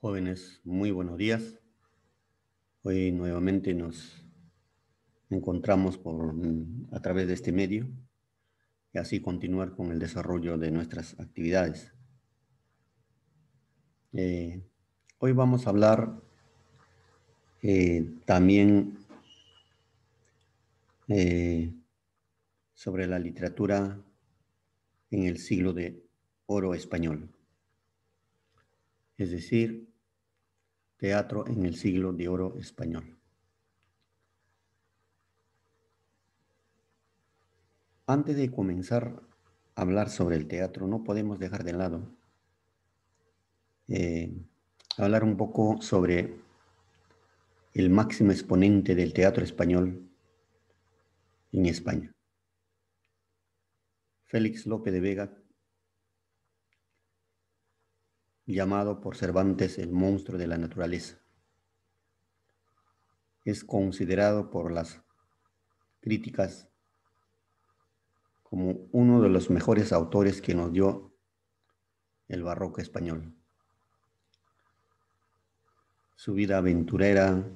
Jóvenes, muy buenos días. Hoy nuevamente nos encontramos a través de este medio y así continuar con el desarrollo de nuestras actividades. Eh, Hoy vamos a hablar también eh, sobre la literatura en el siglo de oro español, es decir, teatro en el siglo de oro español. Antes de comenzar a hablar sobre el teatro, no podemos dejar de lado eh, hablar un poco sobre el máximo exponente del teatro español en España, Félix Lope de Vega, llamado por Cervantes el monstruo de la naturaleza. Es considerado por las críticas como uno de los mejores autores que nos dio el barroco español. Su vida aventurera,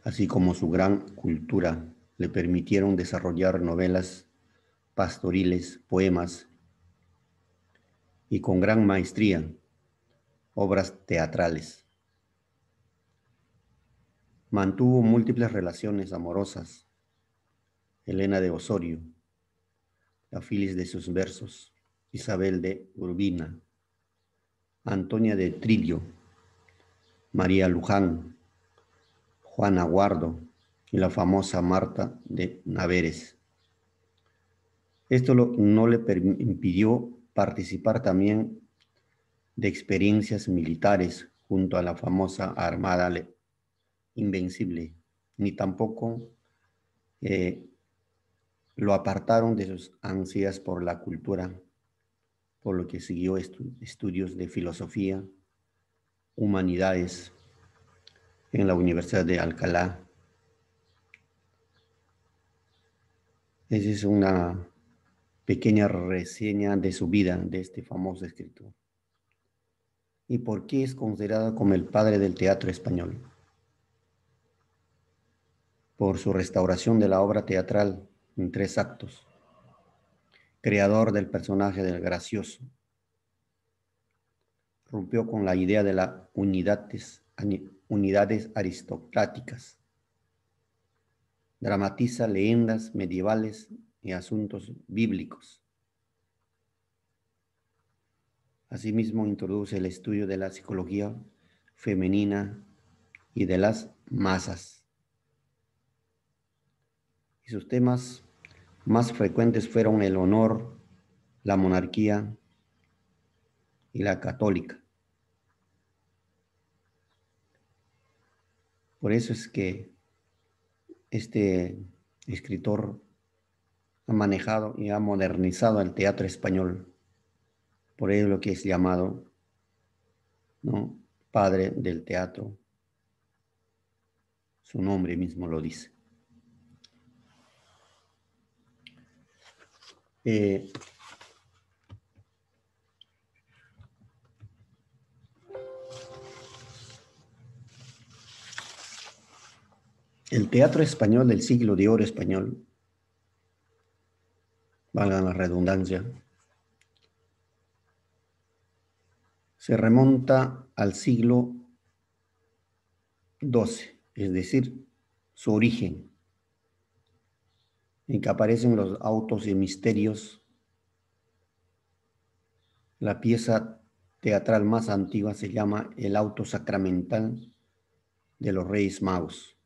así como su gran cultura, le permitieron desarrollar novelas pastoriles, poemas y con gran maestría obras teatrales. Mantuvo múltiples relaciones amorosas. Helena de Osorio, la Filis de sus versos, Isabel de Urbina, Antonia de Trillo, María Luján, Juana Guardo y la famosa Marta de Naveres. Esto no le impidió participar también de experiencias militares junto a la famosa Armada Invencible, ni tampoco lo apartaron de sus ansias por la cultura, por lo que siguió estudios de filosofía, humanidades en la Universidad de Alcalá. Esa es una pequeña reseña de su vida de este famoso escritor. ¿Y por qué es considerado como el padre del teatro español? Por su restauración de la obra teatral en 3 actos, creador del personaje del gracioso, rompió con la idea de las unidades aristocráticas, dramatiza leyendas medievales y asuntos bíblicos. Asimismo, introduce el estudio de la psicología femenina y de las masas. Y sus temas más frecuentes fueron el honor, la monarquía y la católica. Por eso es que este escritor ha manejado y ha modernizado el teatro español. Por ello lo que es llamado, ¿no?, padre del teatro. Su nombre mismo lo dice. El teatro español del siglo de oro español, valga la redundancia, se remonta al siglo XII, es decir, su origen, en que aparecen los autos y misterios. La pieza teatral más antigua se llama El auto sacramental de los Reyes Magos.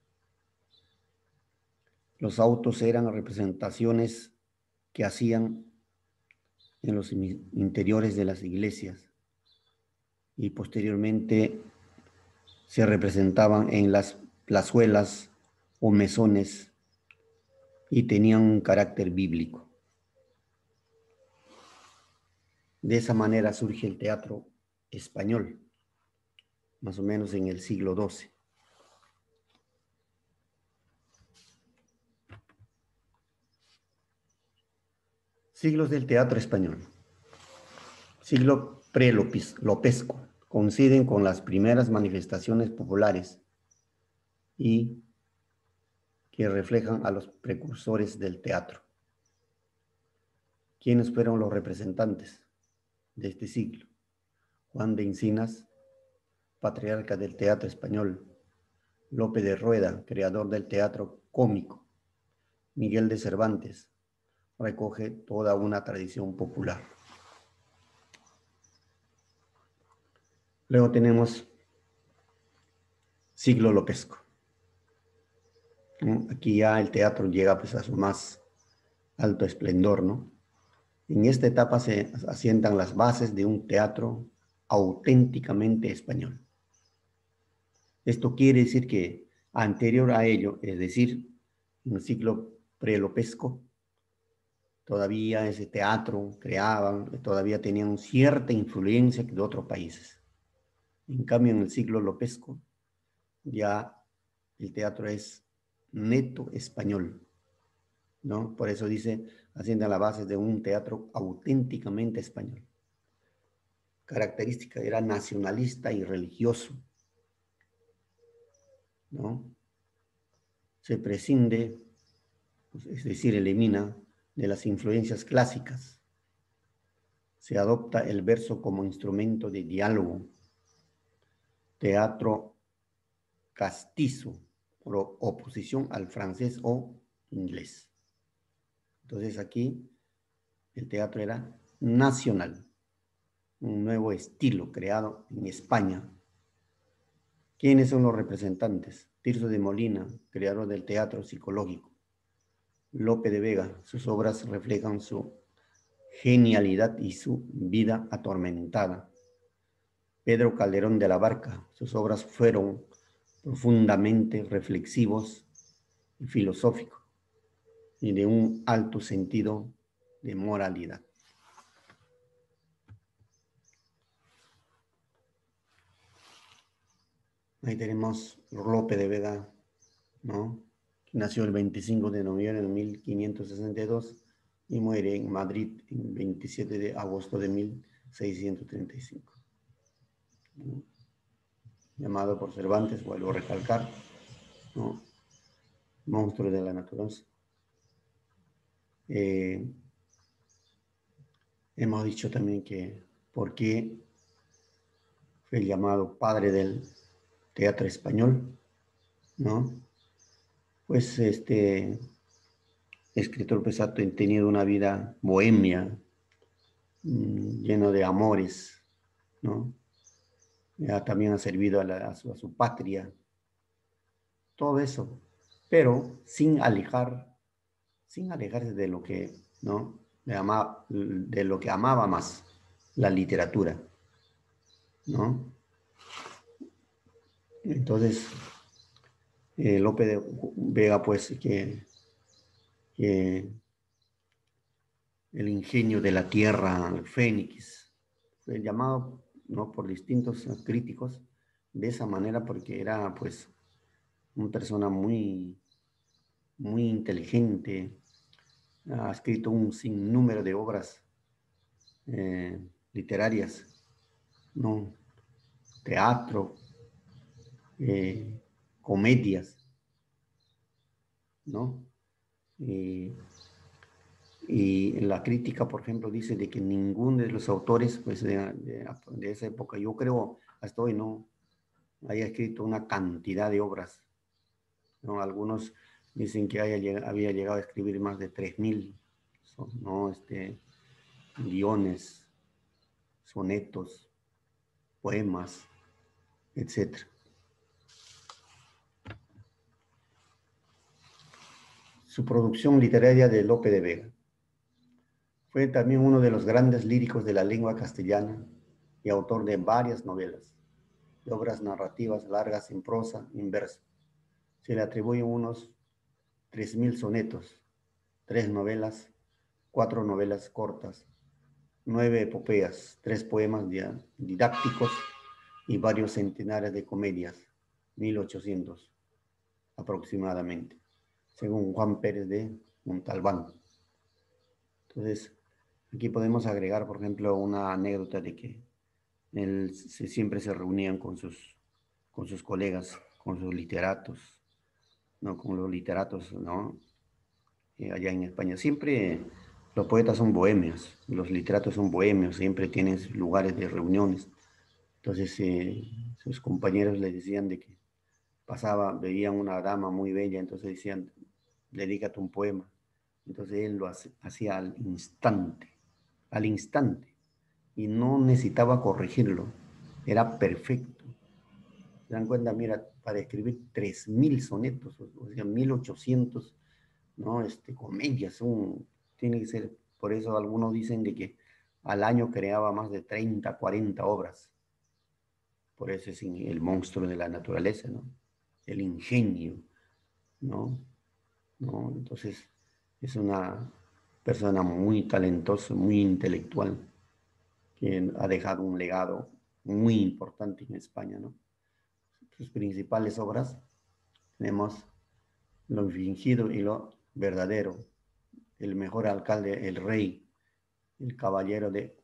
Los autos eran representaciones que hacían en los interiores de las iglesias y posteriormente se representaban en las plazuelas o mesones y tenían un carácter bíblico. De esa manera surge el teatro español, más o menos en el siglo XII. Siglos del teatro español. Siglo pre-lopesco, coinciden con las primeras manifestaciones populares y que reflejan a los precursores del teatro. ¿Quiénes fueron los representantes de este siglo? Juan de Encinas, patriarca del teatro español; Lope de Rueda, creador del teatro cómico; Miguel de Cervantes, recoge toda una tradición popular. Luego tenemos siglo lopesco. Aquí ya el teatro llega pues a su más alto esplendor, ¿no? En esta etapa se asientan las bases de un teatro auténticamente español. Esto quiere decir que anterior a ello, es decir, en el siglo prelopesco, todavía ese teatro creaban, todavía tenían cierta influencia de otros países. En cambio, en el siglo lopesco, ya el teatro es neto español, ¿no? Por eso dice, haciendo la base de un teatro auténticamente español. Característica era nacionalista y religioso, ¿no? Se prescinde, pues, es decir, elimina de las influencias clásicas. Se adopta el verso como instrumento de diálogo. Teatro castizo, por oposición al francés o inglés. Entonces aquí el teatro era nacional, un nuevo estilo creado en España. ¿Quiénes son los representantes? Tirso de Molina, creador del teatro psicológico; Lope de Vega, sus obras reflejan su genialidad y su vida atormentada; Pedro Calderón de la Barca, sus obras fueron profundamente reflexivos y filosóficos y de un alto sentido de moralidad. Ahí tenemos Lope de Vega, ¿no? Que nació el 25 de noviembre de 1562 y muere en Madrid el 27 de agosto de 1635. ¿No? Llamado por Cervantes, vuelvo a recalcar, ¿no? Monstruo de la naturaleza. Hemos dicho también que por qué fue llamado padre del teatro español, ¿no? Pues este escritor pues ha tenido una vida bohemia, lleno de amores, ¿no? Ya también ha servido a su patria, todo eso, pero sin alejarse de lo que, ¿no? De lo que amaba más, la literatura, ¿no? Entonces, Lope de Vega, pues, que el ingenio de la tierra, el fénix, fue llamado, ¿no?, por distintos críticos de esa manera porque era, pues, una persona muy, muy inteligente. Ha escrito un sinnúmero de obras literarias, ¿no? Teatro, comedias, ¿no? Y en la crítica, por ejemplo, dice de que ninguno de los autores pues, de esa época, yo creo, hasta hoy no haya escrito una cantidad de obras, ¿no? Algunos dicen que había llegado a escribir más de 3000, ¿no? Guiones, sonetos, poemas, etc. Su producción literaria de Lope de Vega. Fue también uno de los grandes líricos de la lengua castellana y autor de varias novelas, de obras narrativas largas en prosa y en verso. Se le atribuyen unos 3000 sonetos, 3 novelas, 4 novelas cortas, 9 epopeas, 3 poemas didácticos y varios centenares de comedias, 1800 aproximadamente, según Juan Pérez de Montalbán. Entonces, aquí podemos agregar, por ejemplo, una anécdota de que Siempre se reunían con sus colegas, con sus literatos, ¿no? Con los literatos, ¿no? Allá en España. Siempre los poetas son bohemios, los literatos son bohemios, siempre tienen lugares de reuniones. Entonces, sus compañeros le decían de que veían una dama muy bella, entonces decían, dedícate un poema. Entonces él lo hacía al instante, y no necesitaba corregirlo, era perfecto. Se dan cuenta, mira, para escribir 3.000 sonetos, o sea, 1.800, ¿no? Comedias, tiene que ser, por eso algunos dicen de que al año creaba más de 30, 40 obras. Por eso es el monstruo de la naturaleza, ¿no? El ingenio, ¿no? ¿No? Entonces, es una persona muy talentosa, muy intelectual, que ha dejado un legado muy importante en España, ¿no? Sus principales obras tenemos Lo fingido y lo verdadero, El mejor alcalde, El rey, El caballero de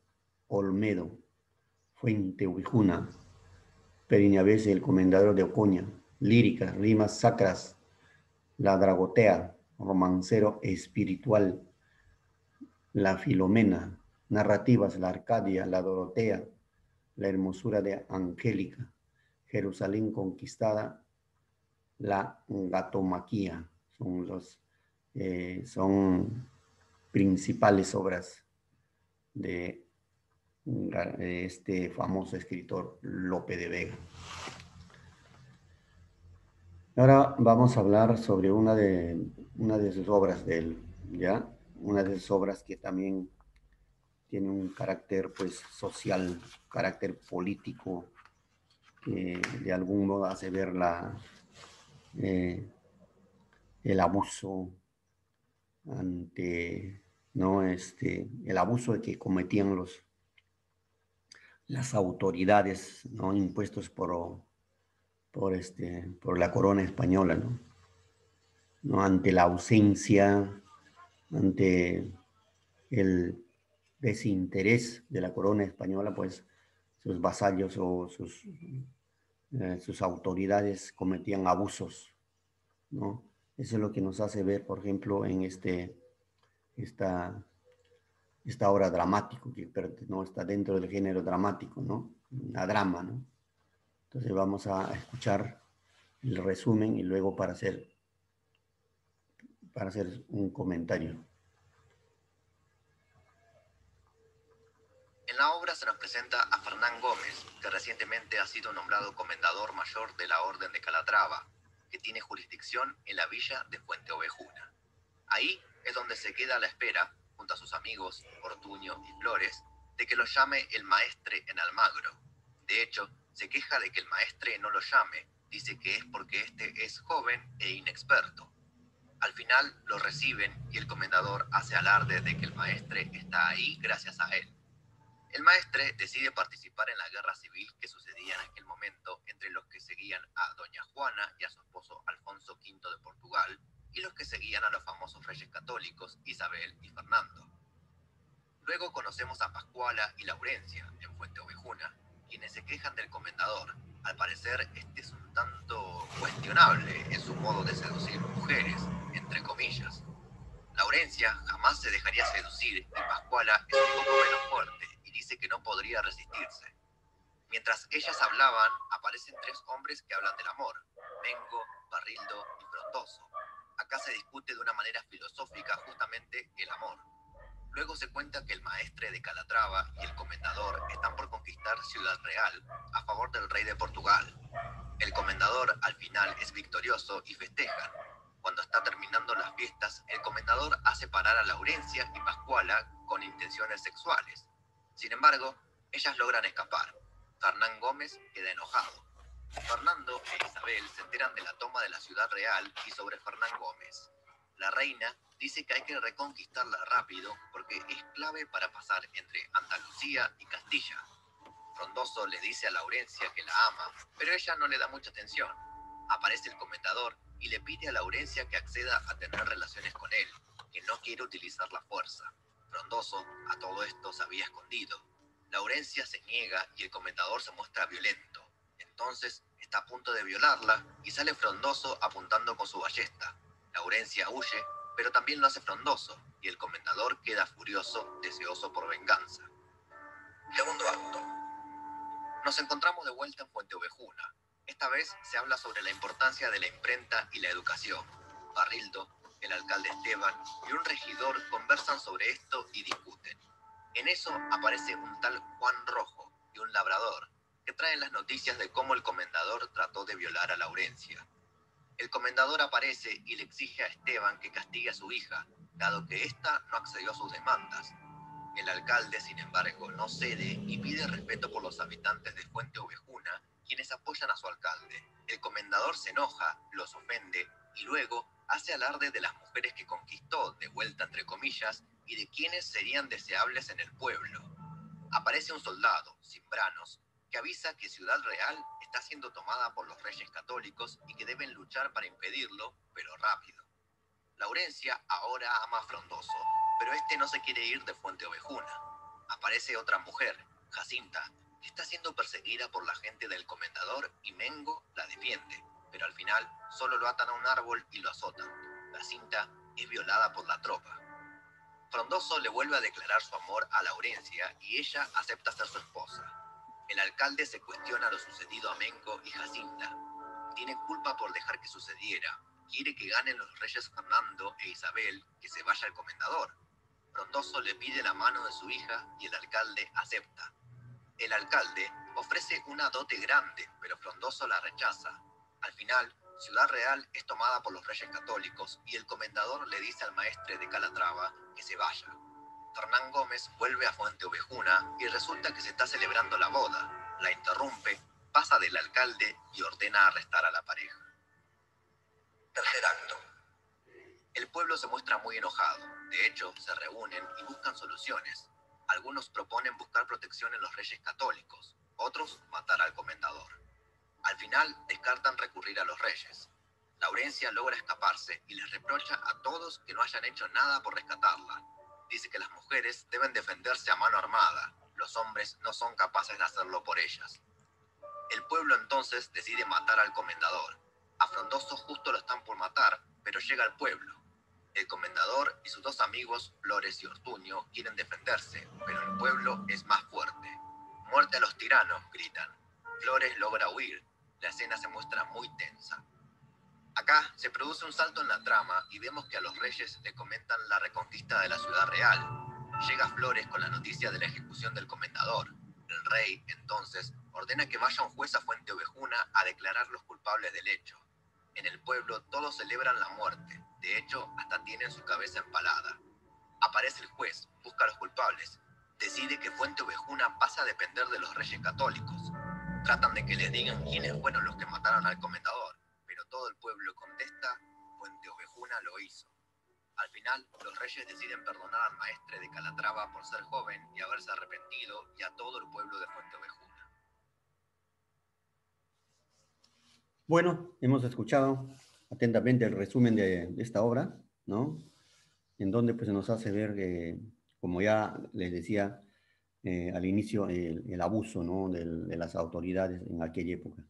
Olmedo, Fuente Ubijuna, Periñavese, El comendador de Ocoña, Líricas, rimas sacras, La dragotea, Romancero espiritual, La Filomena, narrativas, La Arcadia, La Dorotea, La hermosura de Angélica, Jerusalén conquistada, La Gatomaquía. Son principales obras de, de este famoso escritor Lope de Vega. Ahora vamos a hablar sobre una de sus obras de él, ¿ya? Una de sus obras que también tiene un carácter, pues, social, carácter político, que de algún modo hace ver eh, el abuso ante, ¿no? El abuso que cometían las autoridades, ¿no? Impuestos por la corona española, ¿no? ¿No? Ante la ausencia, ante el desinterés de la corona española, pues sus vasallos o sus autoridades cometían abusos, ¿no? Eso es lo que nos hace ver, por ejemplo, en esta, esta obra dramático, que no está dentro del género dramático, ¿no? Una drama, ¿no? Entonces vamos a escuchar el resumen y luego para hacer un comentario. En la obra se nos presenta a Fernán Gómez, que recientemente ha sido nombrado comendador mayor de la Orden de Calatrava, que tiene jurisdicción en la villa de Fuente Ovejuna. Ahí es donde se queda a la espera, junto a sus amigos Ortuño y Flores, de que lo llame el maestre en Almagro. De hecho, se queja de que el maestre no lo llame, dice que es porque este es joven e inexperto. Al final lo reciben y el comendador hace alarde de que el maestre está ahí gracias a él. El maestre decide participar en la guerra civil que sucedía en aquel momento entre los que seguían a doña Juana y a su esposo Alfonso V de Portugal y los que seguían a los famosos reyes católicos Isabel y Fernando. Luego conocemos a Pascuala y Laurencia en Fuente Ovejuna, quienes se quejan del comendador. Al parecer este es un tanto cuestionable en su modo de seducir mujeres, entre comillas. Laurencia jamás se dejaría seducir y Pascuala es un poco menos fuerte y dice que no podría resistirse. Mientras ellas hablaban, aparecen tres hombres que hablan del amor: Mengo, Barrildo y Frondoso. Acá se discute de una manera filosófica justamente el amor. Luego se cuenta que el maestre de Calatrava y el comendador están por conquistar Ciudad Real a favor del rey de Portugal. El comendador al final es victorioso y festejan. Cuando está terminando las fiestas, el comendador hace parar a Laurencia y Pascuala con intenciones sexuales. Sin embargo, ellas logran escapar. Fernán Gómez queda enojado. Fernando e Isabel se enteran de la toma de la Ciudad Real y sobre Fernán Gómez. La reina dice que hay que reconquistarla rápido porque es clave para pasar entre Andalucía y Castilla. Frondoso le dice a Laurencia que la ama, pero ella no le da mucha atención. Aparece el comendador y le pide a Laurencia que acceda a tener relaciones con él, que no quiere utilizar la fuerza. Frondoso a todo esto se había escondido. Laurencia se niega y el comendador se muestra violento. Entonces está a punto de violarla y sale Frondoso apuntando con su ballesta. Laurencia huye, pero también lo hace Frondoso, y el comendador queda furioso, deseoso por venganza. Segundo acto. Nos encontramos de vuelta en Fuente Ovejuna. Esta vez se habla sobre la importancia de la imprenta y la educación. Barrildo, el alcalde Esteban y un regidor conversan sobre esto y discuten. En eso aparece un tal Juan Rojo y un labrador que traen las noticias de cómo el comendador trató de violar a Laurencia. El comendador aparece y le exige a Esteban que castigue a su hija, dado que ésta no accedió a sus demandas. El alcalde, sin embargo, no cede y pide respeto por los habitantes de Fuente Ovejuna, quienes apoyan a su alcalde. El comendador se enoja, los ofende y luego hace alarde de las mujeres que conquistó, de vuelta entre comillas, y de quienes serían deseables en el pueblo. Aparece un soldado, Cimbranos, que avisa que Ciudad Real está siendo tomada por los reyes católicos y que deben luchar para impedirlo, pero rápido. Laurencia ahora ama a Frondoso, pero este no se quiere ir de Fuente Ovejuna. Aparece otra mujer, Jacinta, que está siendo perseguida por la gente del comendador y Mengo la defiende, pero al final solo lo atan a un árbol y lo azotan. Jacinta es violada por la tropa. Frondoso le vuelve a declarar su amor a Laurencia y ella acepta ser su esposa. El alcalde se cuestiona lo sucedido a Mengo y Jacinta. Tiene culpa por dejar que sucediera. Quiere que ganen los reyes Fernando e Isabel, que se vaya el comendador. Frondoso le pide la mano de su hija y el alcalde acepta. El alcalde ofrece una dote grande, pero Frondoso la rechaza. Al final, Ciudad Real es tomada por los reyes católicos y el comendador le dice al maestre de Calatrava que se vaya. Fernán Gómez vuelve a Fuente Ovejuna y resulta que se está celebrando la boda. La interrumpe, pasa del alcalde y ordena arrestar a la pareja. Tercer acto. El pueblo se muestra muy enojado. De hecho, se reúnen y buscan soluciones. Algunos proponen buscar protección en los reyes católicos, otros matar al comendador. Al final, descartan recurrir a los reyes. Laurencia logra escaparse y les reprocha a todos que no hayan hecho nada por rescatarla. Dice que las mujeres deben defenderse a mano armada. Los hombres no son capaces de hacerlo por ellas. El pueblo entonces decide matar al comendador. A Frondoso justo lo están por matar, pero llega al pueblo. El comendador y sus dos amigos, Flores y Ortuño, quieren defenderse, pero el pueblo es más fuerte. ¡Muerte a los tiranos!, gritan. Flores logra huir. La escena se muestra muy tensa. Acá se produce un salto en la trama y vemos que a los reyes le comentan la reconquista de la Ciudad Real. Llega Flores con la noticia de la ejecución del comendador. El rey, entonces, ordena que vaya un juez a Fuente Ovejuna a declarar los culpables del hecho. En el pueblo todos celebran la muerte. De hecho, hasta tienen su cabeza empalada. Aparece el juez, busca a los culpables. Decide que Fuente Ovejuna pasa a depender de los reyes católicos. Tratan de que les digan quiénes fueron los que mataron al comendador, pero todo el pueblo contesta, Fuente Ovejuna lo hizo. Al final, los reyes deciden perdonar al maestre de Calatrava por ser joven y haberse arrepentido, y a todo el pueblo de Fuente Ovejuna. Bueno, hemos escuchado atentamente el resumen de esta obra, ¿no? En donde pues nos hace ver, como ya les decía al inicio, el abuso, ¿no? de las autoridades en aquella época.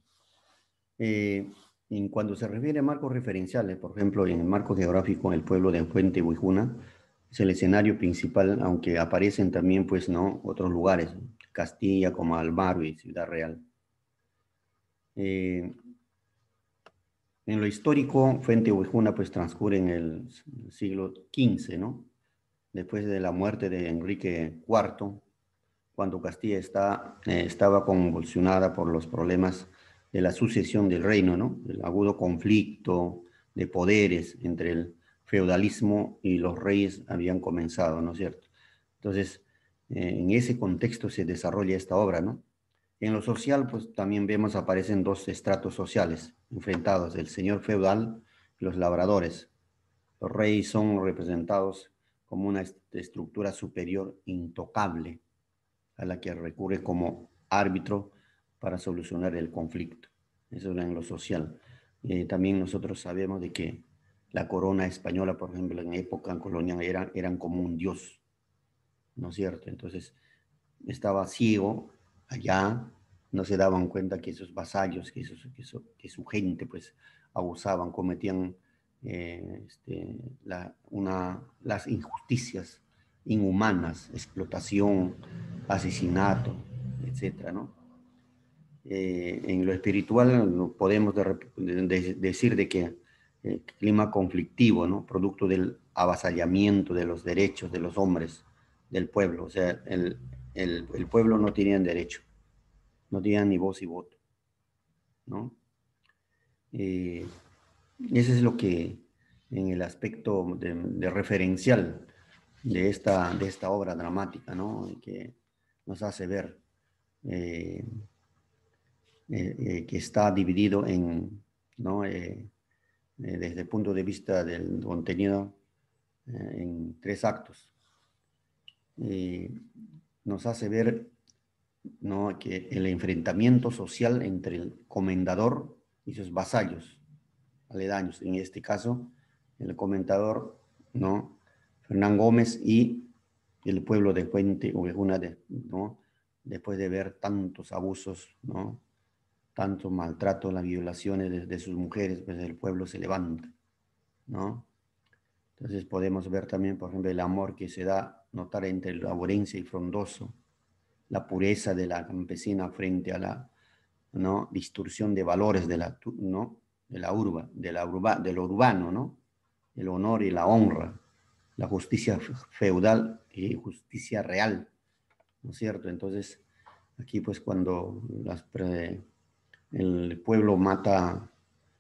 En cuando se refiere a marcos referenciales, por ejemplo, en el marco geográfico, el pueblo de Fuente Ovejuna es el escenario principal, aunque aparecen también, pues, ¿no? otros lugares, Castilla, como Almagro y Ciudad Real. En lo histórico, Fuente Ovejuna pues transcurre en el siglo XV, ¿no? Después de la muerte de Enrique IV, cuando Castilla estaba convulsionada por los problemas de la sucesión del reino, ¿no? El agudo conflicto de poderes entre el feudalismo y los reyes habían comenzado, ¿no es cierto? Entonces, en ese contexto se desarrolla esta obra, ¿no? En lo social, pues también vemos aparecen dos estratos sociales enfrentados, el señor feudal y los labradores. Los reyes son representados como una estructura superior intocable a la que recurre como árbitro para solucionar el conflicto. Eso era en lo social. También nosotros sabemos de que la corona española, por ejemplo, en época colonial eran como un dios, ¿no es cierto? Entonces, estaba ciego allá, no se daban cuenta que esos vasallos, que su gente, pues, abusaban, cometían las injusticias inhumanas, explotación, asesinato, etcétera, ¿no? En lo espiritual no podemos decir de que clima conflictivo, ¿no? Producto del avasallamiento de los derechos de los hombres del pueblo. O sea, el pueblo no tenía derecho, no tenía ni voz y voto, ¿no? Eh, Ese es lo que en el aspecto de referencial de esta obra dramática, ¿no? Que nos hace ver eh, que está dividido en, ¿no? Desde el punto de vista del contenido en tres actos. Nos hace ver, ¿no? Que el enfrentamiento social entre el comendador y sus vasallos aledaños, en este caso, el comentador, ¿no? Fernán Gómez y el pueblo de Puente Ovejuna, ¿no? Después de ver tantos abusos, ¿no? Tanto maltrato, las violaciones de sus mujeres, pues el pueblo se levanta, ¿no? Entonces podemos ver también, por ejemplo, el amor que se da notar entre el laborense y frondoso, la pureza de la campesina frente a la, ¿no? Distorsión de valores de la, ¿no? De lo urbano, ¿no? El honor y la honra, la justicia feudal y justicia real, ¿no es cierto? Entonces, aquí pues cuando el pueblo mata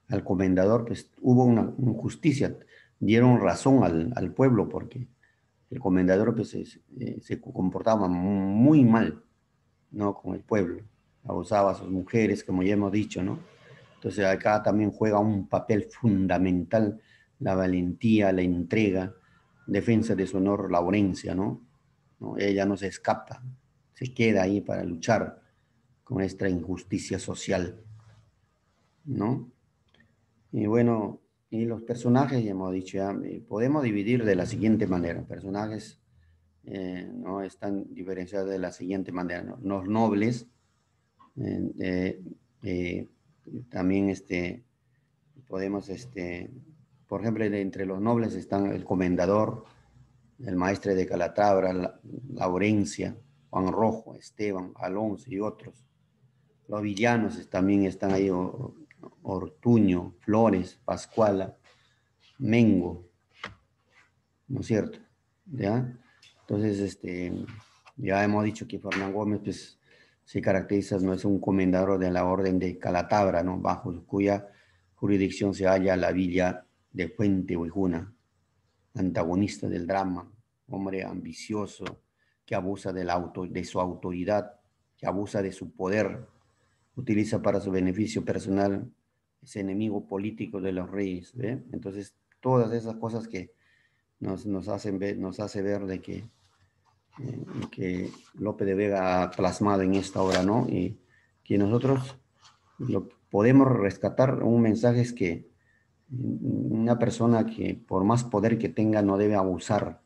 al comendador, pues hubo una injusticia, dieron razón al pueblo porque el comendador pues se comportaba muy mal, ¿no? Con el pueblo, abusaba a sus mujeres, como ya hemos dicho, ¿no? Entonces acá también juega un papel fundamental la valentía, la entrega, defensa de su honor laurencia, ¿no? ¿No? Ella no se escapa, se queda ahí para luchar con esta injusticia social, ¿no? Y bueno, y los personajes, ya hemos dicho, ya, podemos dividir de la siguiente manera. Personajes no están diferenciados de la siguiente manera, ¿no? Los nobles, eh, eh, también podemos, por ejemplo, entre los nobles están el comendador, el maestre de Calatrava, Laurencia, Juan Rojo, Esteban, Alonso y otros. Los villanos también están ahí, Ortuño, Flores, Pascuala, Mengo, ¿no es cierto? ¿Ya? Entonces, ya hemos dicho que Fernán Gómez, pues, se caracteriza, no es un comendador de la orden de Calatabra, ¿no? Bajo cuya jurisdicción se halla la villa de Fuente Ovejuna, antagonista del drama, hombre ambicioso, que abusa de su autoridad, que abusa de su poder, utiliza para su beneficio personal, es enemigo político de los reyes, ¿ve? Entonces, todas esas cosas que nos hacen ver, nos hace ver de que Lope de Vega ha plasmado en esta obra, ¿no? Y que nosotros lo podemos rescatar un mensaje es que una persona que por más poder que tenga no debe abusar,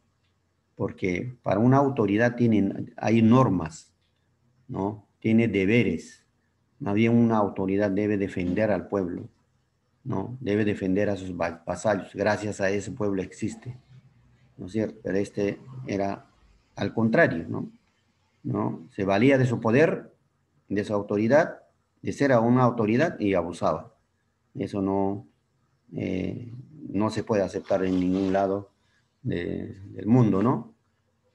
porque para una autoridad hay normas, ¿no? Tiene deberes. Más bien una autoridad debe defender al pueblo, ¿no? Debe defender a sus vasallos. Gracias a ese pueblo existe, ¿no es cierto? Pero era al contrario, ¿no? ¿No? Se valía de su poder, de su autoridad, de ser a una autoridad y abusaba. Eso no se puede aceptar en ningún lado del mundo, ¿no?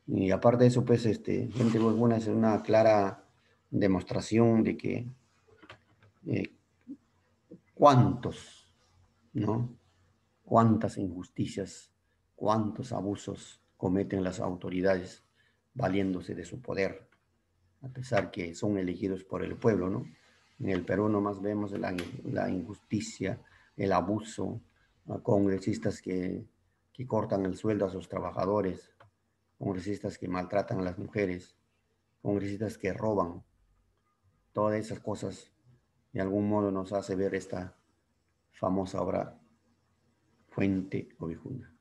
Y aparte de eso, pues, Gente Buena es una clara demostración de que eh, cuántos, ¿no? Cuántas injusticias, cuántos abusos cometen las autoridades valiéndose de su poder, a pesar que son elegidos por el pueblo, ¿no? En el Perú nomás vemos la injusticia, el abuso, a congresistas que cortan el sueldo a sus trabajadores, congresistas que maltratan a las mujeres, congresistas que roban. Todas esas cosas de algún modo nos hace ver esta famosa obra Fuente Ovejuna.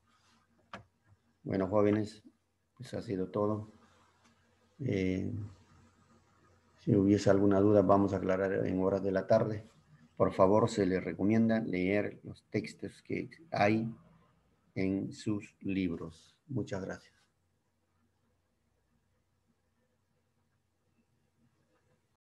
Bueno, jóvenes, eso ha sido todo. Si hubiese alguna duda, vamos a aclarar en horas de la tarde. Por favor, se les recomienda leer los textos que hay en sus libros. Muchas gracias.